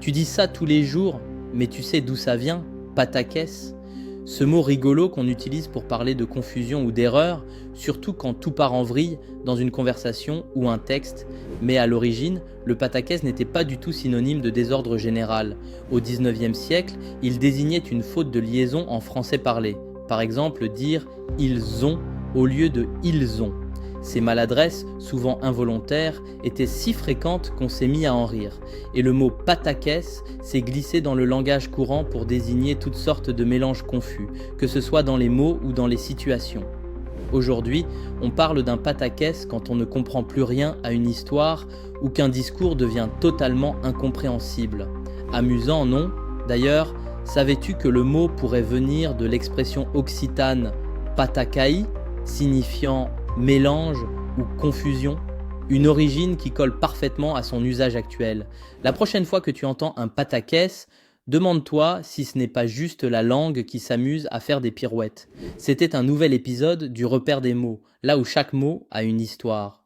Tu dis ça tous les jours, mais tu sais d'où ça vient? Pataquès? Ce mot rigolo qu'on utilise pour parler de confusion ou d'erreur, surtout quand tout part en vrille dans une conversation ou un texte. Mais à l'origine, le pataquès n'était pas du tout synonyme de désordre général. Au XIXe siècle, il désignait une faute de liaison en français parlé. Par exemple, dire ils ont au lieu de ils ont. Ces maladresses, souvent involontaires, étaient si fréquentes qu'on s'est mis à en rire. Et le mot pataquès s'est glissé dans le langage courant pour désigner toutes sortes de mélanges confus, que ce soit dans les mots ou dans les situations. Aujourd'hui, on parle d'un pataquès quand on ne comprend plus rien à une histoire ou qu'un discours devient totalement incompréhensible. Amusant, non? D'ailleurs, savais-tu que le mot pourrait venir de l'expression occitane patacaï, signifiant mélange ou confusion? Une origine qui colle parfaitement à son usage actuel. La prochaine fois que tu entends un pataquès, demande-toi si ce n'est pas juste la langue qui s'amuse à faire des pirouettes. C'était un nouvel épisode du Repère des mots, là où chaque mot a une histoire.